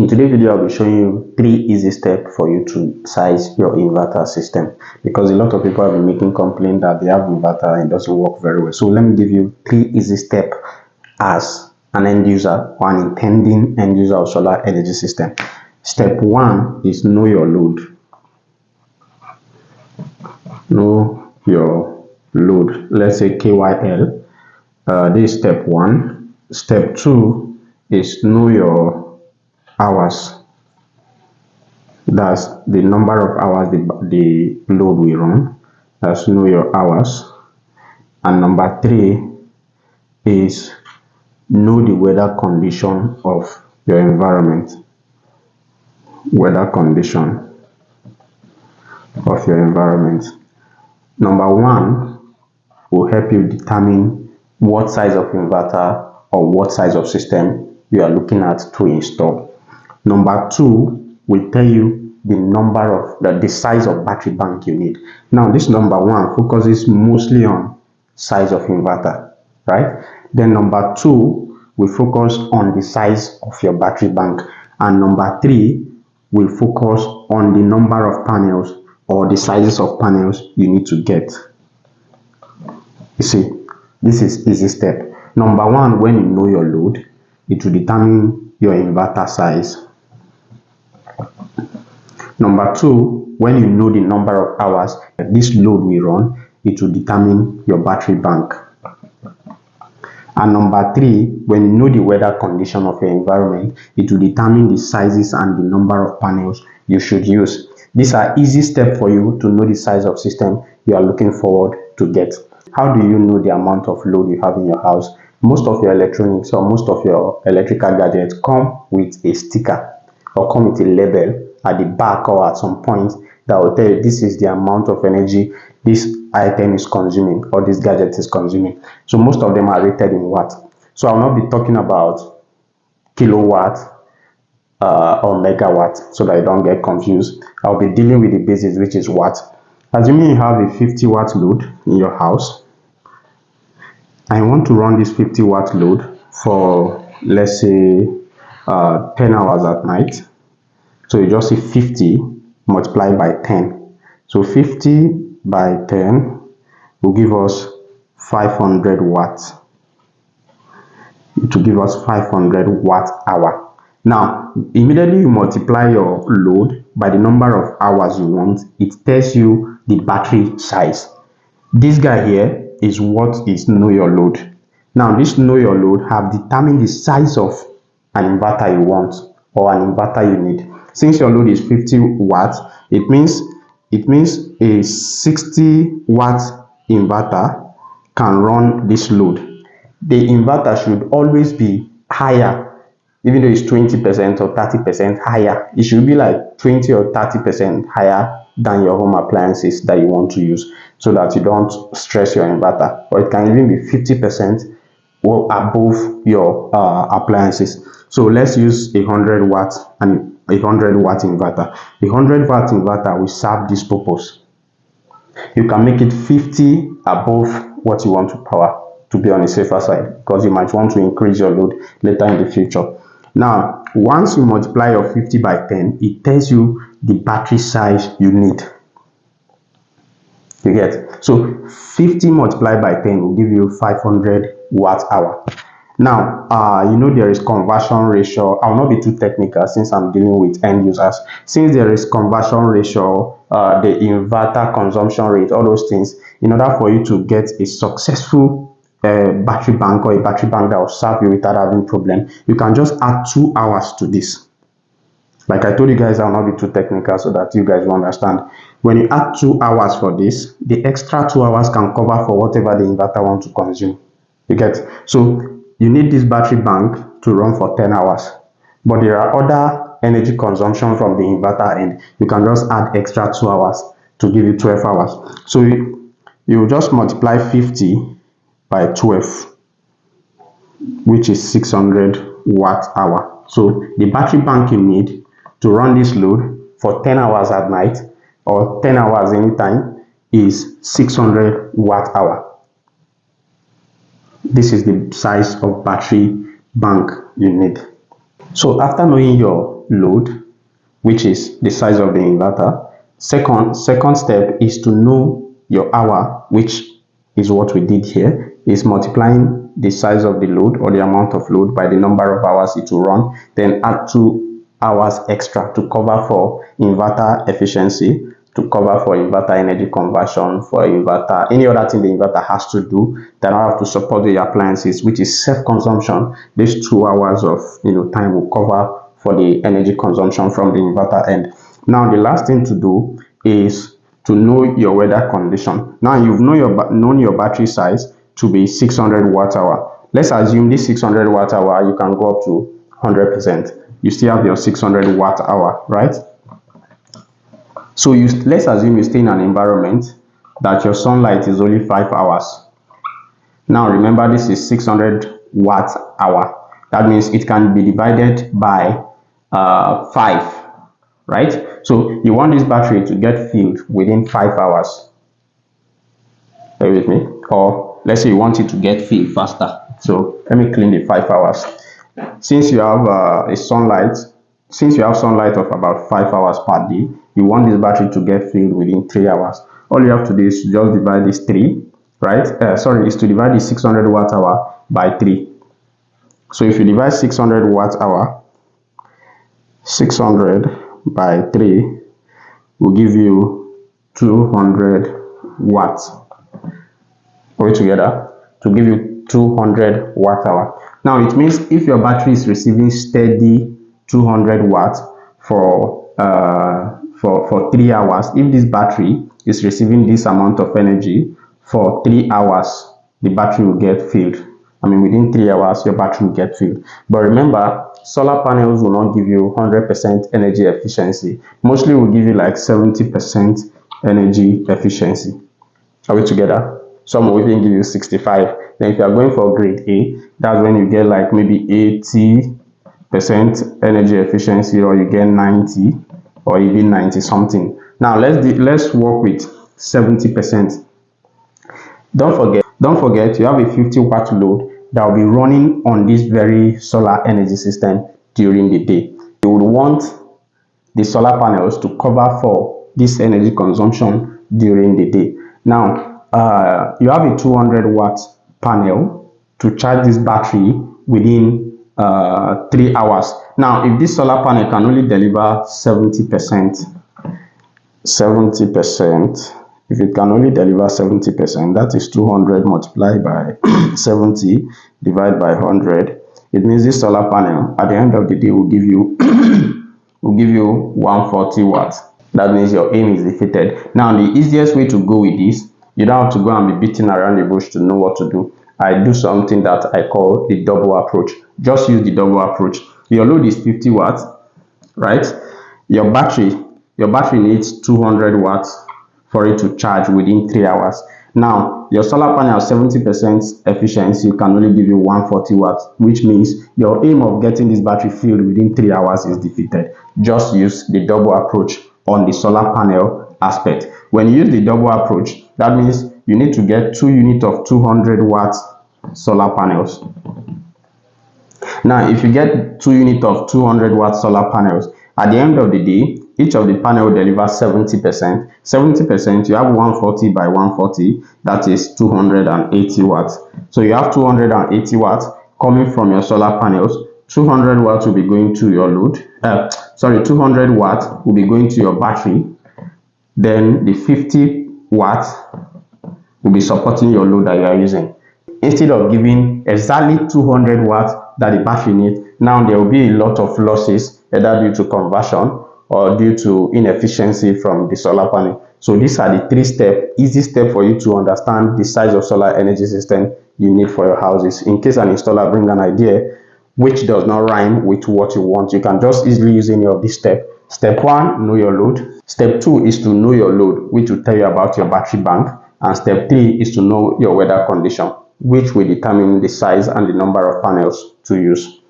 In today's video, I'll be showing you 3 easy steps for you to size your inverter system, because a lot of people have been making complaint that they have inverter and it doesn't work very well. So let me give you 3 easy steps as an end user or an intending end user of solar energy system. Step 1 is know your load. Know your load. Let's say KYL. This is step 1. Step 2 is know your hours. That's the number of hours the load will run. That's know your hours. And number 3 is know the weather condition of your environment. Weather condition of your environment. Number 1 will help you determine what size of inverter or what size of system you are looking at to install. Number 2 will tell you the number of the size of battery bank you need. Now this number 1 focuses mostly on size of inverter, right? Then number 2 will focus on the size of your battery bank, and number 3 will focus on the number of panels or the sizes of panels you need to get. You see, this is easy step. Number 1, when you know your load, it will determine your inverter size. Number 2, when you know the number of hours that this load will run, it will determine your battery bank. And number 3, when you know the weather condition of your environment, it will determine the sizes and the number of panels you should use. These are easy steps for you to know the size of system you are looking forward to get. How do you know the amount of load you have in your house? Most of your electronics or most of your electrical gadgets come with a sticker or come with a label at the back or at some point that will tell you this is the amount of energy this item is consuming or this gadget is consuming. So most of them are rated in watt. So I will not be talking about kilowatt or megawatt so that you don't get confused. I'll be dealing with the basics, which is watt. Assuming you have a 50 watt load in your house, I want to run this 50 watt load for, let's say, 10 hours at night. So you just see 50 multiplied by 10. So 50 by 10 will give us 500 watts. It will give us 500 watt hour. Now, immediately you multiply your load by the number of hours you want, it tells you the battery size. This guy here is what is know your load. Now, this know your load have determined the size of an inverter you want or an inverter you need. Since your load is 50 watts, it means a 60 watt inverter can run this load. The inverter should always be higher, even though it's 20% or 30% higher. It should be like 20 or 30% higher than your home appliances that you want to use, so that you don't stress your inverter. Or it can even be 50% or above your appliances. So let's use 100 watts and 100 watt inverter. A 100 watt inverter will serve this purpose. You can make it 50 above what you want to power to be on a safer side, because you might want to increase your load later in the future. Now, once you multiply your 50 by 10, it tells you the battery size you need. You get? So 50 multiplied by 10 will give you 500 watt hour. Now, you know there is conversion ratio. I will not be too technical since I'm dealing with end users. Since there is conversion ratio, the inverter consumption rate, all those things, in order for you to get a successful battery bank or a battery bank that will serve you without having problem, you can just add 2 hours to this. Like I told you guys, I will not be too technical so that you guys will understand. When you add 2 hours for this, the extra 2 hours can cover for whatever the inverter wants to consume. You get? So you need this battery bank to run for 10 hours. But there are other energy consumption from the inverter end. You can just add extra 2 hours to give you 12 hours. So you just multiply 50 by 12, which is 600 watt hour. So the battery bank you need to run this load for 10 hours at night or 10 hours anytime is 600 watt hour. This is the size of battery bank you need. So after knowing your load, which is the size of the inverter, second step is to know your hour, which is what we did here, is multiplying the size of the load or the amount of load by the number of hours it will run, then add 2 hours extra to cover for inverter efficiency, to cover for inverter energy conversion, for inverter, any other thing the inverter has to do that I have to support the appliances, which is self-consumption. These 2 hours of time will cover for the energy consumption from the inverter end. Now the last thing to do is to know your weather condition. Now you've known your battery size to be 600 watt hour. Let's assume this 600 watt hour you can go up to 100%. You still have your 600 watt hour, right? So let's assume you stay in an environment that your sunlight is only 5 hours. Now remember, this is 600 watt hour. That means it can be divided by 5, right? So you want this battery to get filled within 5 hours. Bear with me. Or let's say you want it to get filled faster. So let me clean the 5 hours. Since you have sunlight of about 5 hours per day, you want this battery to get filled within 3 hours. All you have to do is to just divide this 3, right? Is to divide the 600 watt hour by 3. So if you divide 600 watt hour, 600 by 3 will give you 200 watts. Put it together to give you 200 watt hour. Now it means if your battery is receiving steady 200 watts for 3 hours, if this battery is receiving this amount of energy for 3 hours, the battery will get filled. Within 3 hours, your battery will get filled. But remember, solar panels will not give you 100% energy efficiency. Mostly will give you like 70% energy efficiency. Are we together? Some will even give you 65. Then if you are going for grade A, that's when you get like maybe 80% energy efficiency, or you get 90 or even 90 something. Now let's work with 70%. Don't forget you have a 50 watt load that will be running on this very solar energy system during the day. You would want the solar panels to cover for this energy consumption during the day. Now you have a 200 watt panel to charge this battery within 3 hours. Now if this solar panel can only deliver 70%, if it can only deliver 70%, that is 200 multiplied by 70 divided by 100. It means this solar panel at the end of the day will give you 140 watts. That means your aim is defeated. Now the easiest way to go with this, you don't have to go and be beating around the bush to know what to do. I do something that I call the double approach. Just use the double approach. Your load is 50 watts, right? Your battery needs 200 watts for it to charge within 3 hours. Now your solar panel 70% efficiency can only give you 140 watts, which means your aim of getting this battery filled within 3 hours is defeated. Just use the double approach on the solar panel aspect. When you use the double approach, that means you need to get 2 units of 200 watts solar panels. Now if you get 2 units of 200 watt solar panels, at the end of the day, each of the panel will deliver 70%. 70%, you have 140 by 140, that is 280 watts. So you have 280 watts coming from your solar panels. 200 watts will be going to your load. 200 watts will be going to your battery. Then the 50 watts will be supporting your load that you are using. Instead of giving exactly 200 watts that the battery needs, now there will be a lot of losses, either due to conversion or due to inefficiency from the solar panel. So these are the 3 easy step for you to understand the size of solar energy system you need for your houses. In case an installer brings an idea which does not rhyme with what you want, you can just easily use any of these steps. Step 1, know your load. Step 2 is to know your load, which will tell you about your battery bank. And step 3 is to know your weather condition, which will determine the size and the number of panels to use.